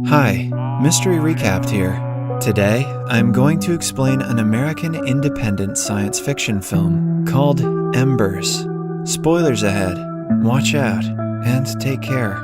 Hi, Mystery Recapped here. Today, I'm going to explain an American independent science fiction film called Embers. Spoilers ahead. Watch out, and take care.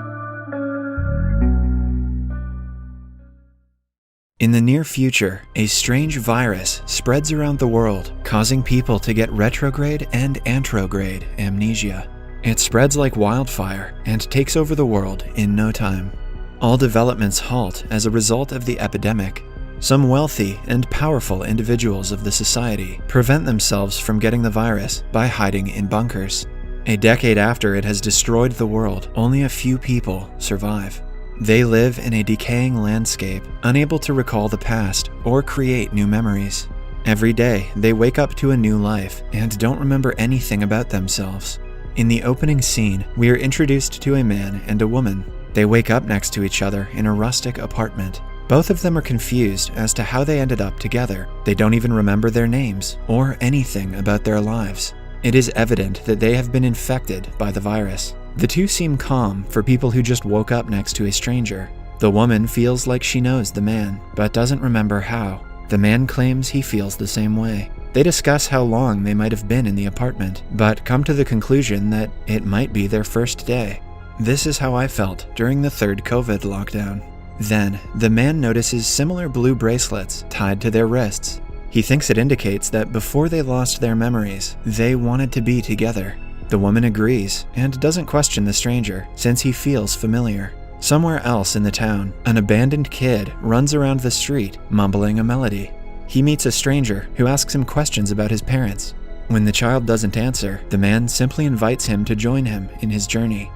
In the near future, a strange virus spreads around the world, causing people to get retrograde and antrograde amnesia. It spreads like wildfire and takes over the world in no time. All developments halt as a result of the epidemic. Some wealthy and powerful individuals of the society prevent themselves from getting the virus by hiding in bunkers. A decade after it has destroyed the world, only a few people survive. They live in a decaying landscape, unable to recall the past or create new memories. Every day, they wake up to a new life and don't remember anything about themselves. In the opening scene, we are introduced to a man and a woman. They wake up next to each other in a rustic apartment. Both of them are confused as to how they ended up together. They don't even remember their names or anything about their lives. It is evident that they have been infected by the virus. The two seem calm for people who just woke up next to a stranger. The woman feels like she knows the man, but doesn't remember how. The man claims he feels the same way. They discuss how long they might have been in the apartment, but come to the conclusion that it might be their first day. This is how I felt during the third COVID lockdown. Then, the man notices similar blue bracelets tied to their wrists. He thinks it indicates that before they lost their memories, they wanted to be together. The woman agrees and doesn't question the stranger since he feels familiar. Somewhere else in the town, an abandoned kid runs around the street mumbling a melody. He meets a stranger who asks him questions about his parents. When the child doesn't answer, the man simply invites him to join him in his journey.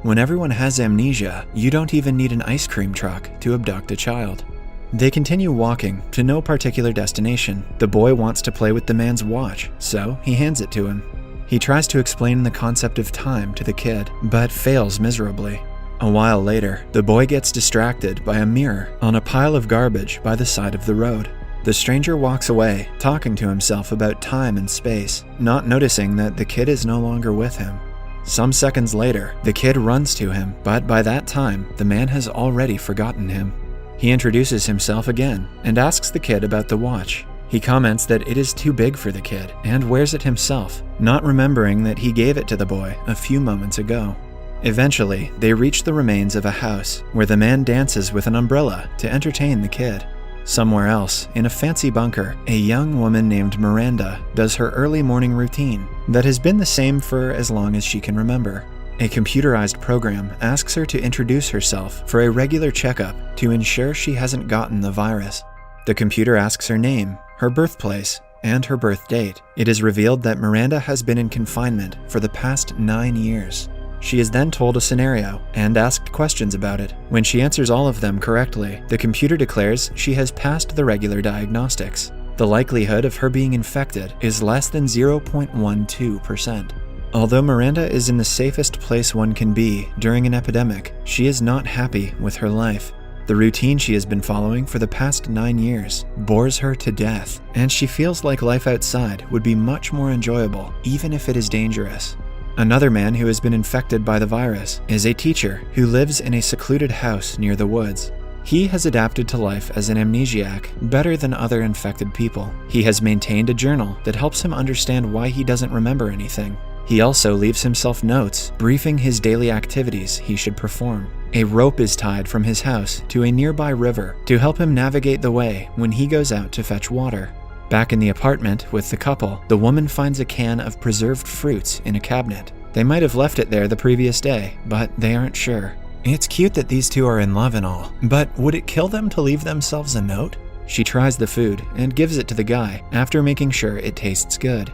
When everyone has amnesia, you don't even need an ice cream truck to abduct a child. They continue walking to no particular destination. The boy wants to play with the man's watch, so he hands it to him. He tries to explain the concept of time to the kid, but fails miserably. A while later, the boy gets distracted by a mirror on a pile of garbage by the side of the road. The stranger walks away, talking to himself about time and space, not noticing that the kid is no longer with him. Some seconds later, the kid runs to him, but by that time, the man has already forgotten him. He introduces himself again and asks the kid about the watch. He comments that it is too big for the kid and wears it himself, not remembering that he gave it to the boy a few moments ago. Eventually, they reach the remains of a house where the man dances with an umbrella to entertain the kid. Somewhere else, in a fancy bunker, a young woman named Miranda does her early morning routine that has been the same for as long as she can remember. A computerized program asks her to introduce herself for a regular checkup to ensure she hasn't gotten the virus. The computer asks her name, her birthplace, and her birth date. It is revealed that Miranda has been in confinement for the past 9 years. She is then told a scenario and asked questions about it. When she answers all of them correctly, the computer declares she has passed the regular diagnostics. The likelihood of her being infected is less than 0.12%. Although Miranda is in the safest place one can be during an epidemic, she is not happy with her life. The routine she has been following for the past 9 years bores her to death, and she feels like life outside would be much more enjoyable, even if it is dangerous. Another man who has been infected by the virus is a teacher who lives in a secluded house near the woods. He has adapted to life as an amnesiac better than other infected people. He has maintained a journal that helps him understand why he doesn't remember anything. He also leaves himself notes briefing his daily activities he should perform. A rope is tied from his house to a nearby river to help him navigate the way when he goes out to fetch water. Back in the apartment with the couple, the woman finds a can of preserved fruits in a cabinet. They might have left it there the previous day, but they aren't sure. It's cute that these two are in love and all, but would it kill them to leave themselves a note? She tries the food and gives it to the guy after making sure it tastes good.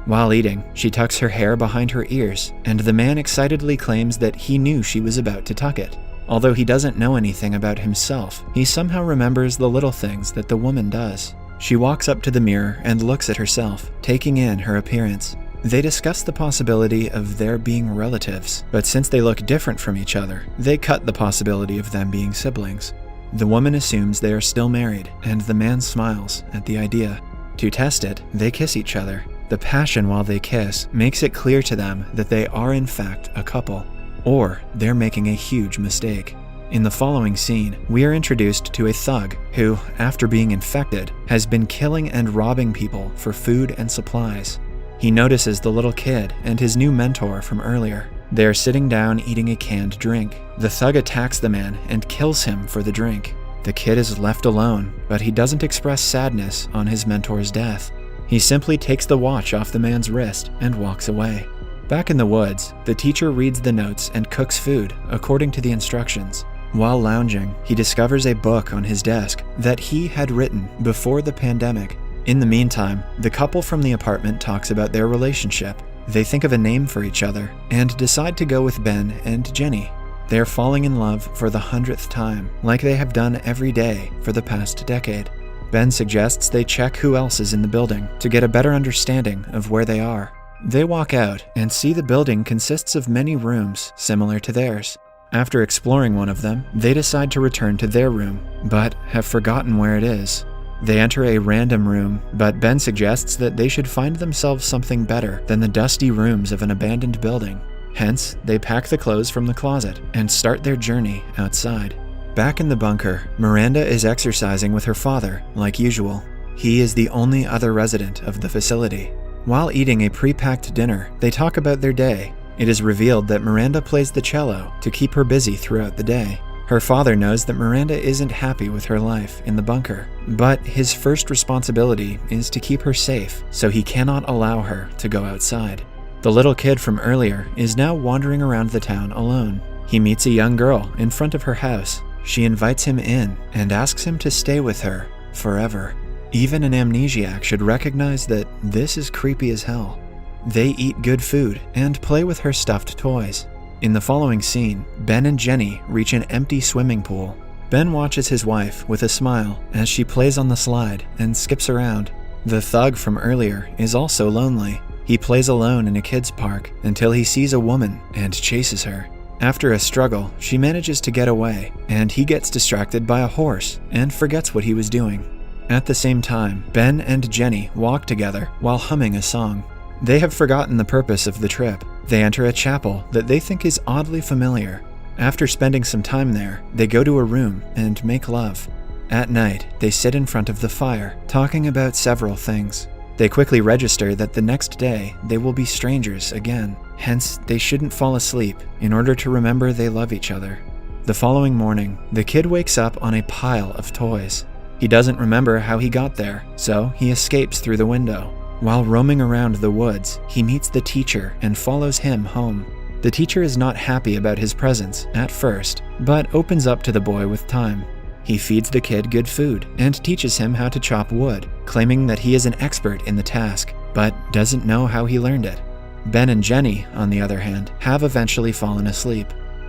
While eating, she tucks her hair behind her ears, and the man excitedly claims that he knew she was about to tuck it. Although he doesn't know anything about himself, he somehow remembers the little things that the woman does. She walks up to the mirror and looks at herself, taking in her appearance. They discuss the possibility of their being relatives, but since they look different from each other, they cut the possibility of them being siblings. The woman assumes they are still married, and the man smiles at the idea. To test it, they kiss each other. The passion while they kiss makes it clear to them that they are in fact a couple, or they're making a huge mistake. In the following scene, we are introduced to a thug who, after being infected, has been killing and robbing people for food and supplies. He notices the little kid and his new mentor from earlier. They are sitting down eating a canned drink. The thug attacks the man and kills him for the drink. The kid is left alone, but he doesn't express sadness on his mentor's death. He simply takes the watch off the man's wrist and walks away. Back in the woods, the teacher reads the notes and cooks food according to the instructions. While lounging, he discovers a book on his desk that he had written before the pandemic. In the meantime, the couple from the apartment talks about their relationship. They think of a name for each other and decide to go with Ben and Jenny. They are falling in love for the 100th time, like they have done every day for the past decade. Ben suggests they check who else is in the building to get a better understanding of where they are. They walk out and see the building consists of many rooms similar to theirs. After exploring one of them, they decide to return to their room, but have forgotten where it is. They enter a random room, but Ben suggests that they should find themselves something better than the dusty rooms of an abandoned building. Hence, they pack the clothes from the closet and start their journey outside. Back in the bunker, Miranda is exercising with her father, like usual. He is the only other resident of the facility. While eating a pre-packed dinner, they talk about their day. It is revealed that Miranda plays the cello to keep her busy throughout the day. Her father knows that Miranda isn't happy with her life in the bunker, but his first responsibility is to keep her safe, so he cannot allow her to go outside. The little kid from earlier is now wandering around the town alone. He meets a young girl in front of her house. She invites him in and asks him to stay with her forever. Even an amnesiac should recognize that this is creepy as hell. They eat good food and play with her stuffed toys. In the following scene, Ben and Jenny reach an empty swimming pool. Ben watches his wife with a smile as she plays on the slide and skips around. The thug from earlier is also lonely. He plays alone in a kids' park until he sees a woman and chases her. After a struggle, she manages to get away, and he gets distracted by a horse and forgets what he was doing. At the same time, Ben and Jenny walk together while humming a song. They have forgotten the purpose of the trip. They enter a chapel that they think is oddly familiar. After spending some time there, they go to a room and make love. At night, they sit in front of the fire, talking about several things. They quickly register that the next day they will be strangers again. Hence, they shouldn't fall asleep in order to remember they love each other. The following morning, the kid wakes up on a pile of toys. He doesn't remember how he got there, so he escapes through the window. While roaming around the woods, he meets the teacher and follows him home. The teacher is not happy about his presence at first, but opens up to the boy with time. He feeds the kid good food and teaches him how to chop wood, claiming that he is an expert in the task, but doesn't know how he learned it. Ben and Jenny, on the other hand, have eventually fallen asleep.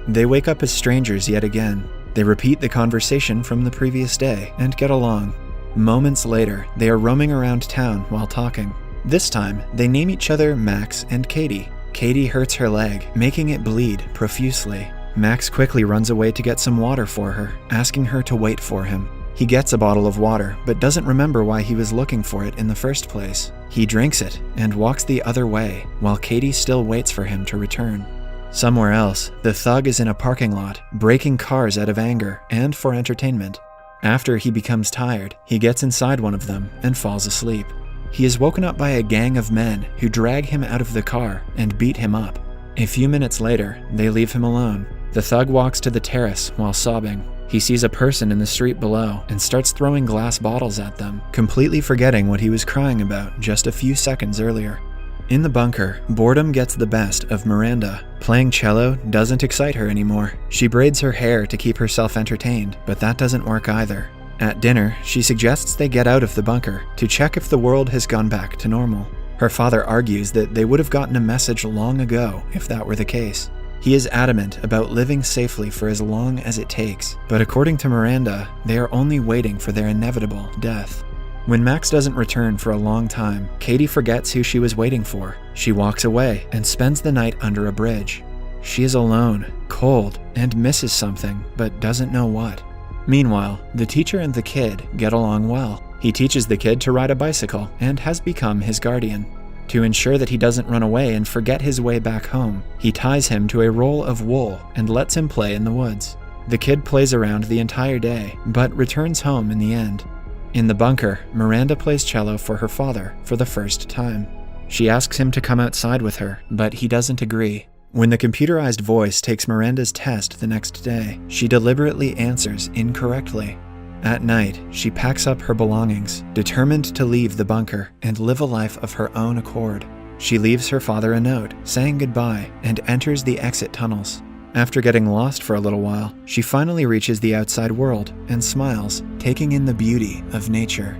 They wake up as strangers yet again. They repeat the conversation from the previous day and get along. Moments later, they are roaming around town while talking. This time, they name each other Max and Katie. Katie hurts her leg, making it bleed profusely. Max quickly runs away to get some water for her, asking her to wait for him. He gets a bottle of water, but doesn't remember why he was looking for it in the first place. He drinks it and walks the other way, while Katie still waits for him to return. Somewhere else, the thug is in a parking lot, breaking cars out of anger and for entertainment. After he becomes tired, he gets inside one of them and falls asleep. He is woken up by a gang of men who drag him out of the car and beat him up. A few minutes later, they leave him alone. The thug walks to the terrace while sobbing. He sees a person in the street below and starts throwing glass bottles at them, completely forgetting what he was crying about just a few seconds earlier. In the bunker, boredom gets the best of Miranda. Playing cello doesn't excite her anymore. She braids her hair to keep herself entertained, but that doesn't work either. At dinner, she suggests they get out of the bunker to check if the world has gone back to normal. Her father argues that they would have gotten a message long ago if that were the case. He is adamant about living safely for as long as it takes, but according to Miranda, they are only waiting for their inevitable death. When Max doesn't return for a long time, Katie forgets who she was waiting for. She walks away and spends the night under a bridge. She is alone, cold, and misses something, but doesn't know what. Meanwhile, the teacher and the kid get along well. He teaches the kid to ride a bicycle and has become his guardian. To ensure that he doesn't run away and forget his way back home, he ties him to a roll of wool and lets him play in the woods. The kid plays around the entire day, but returns home in the end. In the bunker, Miranda plays cello for her father for the first time. She asks him to come outside with her, but he doesn't agree. When the computerized voice takes Miranda's test the next day, she deliberately answers incorrectly. At night, she packs up her belongings, determined to leave the bunker and live a life of her own accord. She leaves her father a note, saying goodbye, and enters the exit tunnels. After getting lost for a little while, she finally reaches the outside world and smiles, taking in the beauty of nature.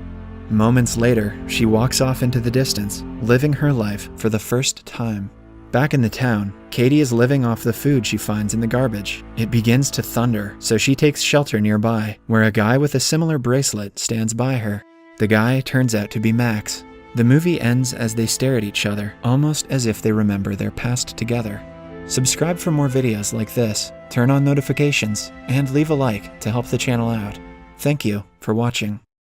Moments later, she walks off into the distance, living her life for the first time. Back in the town, Katie is living off the food she finds in the garbage. It begins to thunder, so she takes shelter nearby, where a guy with a similar bracelet stands by her. The guy turns out to be Max. The movie ends as they stare at each other, almost as if they remember their past together. Subscribe for more videos like this, turn on notifications, and leave a like to help the channel out. Thank you for watching.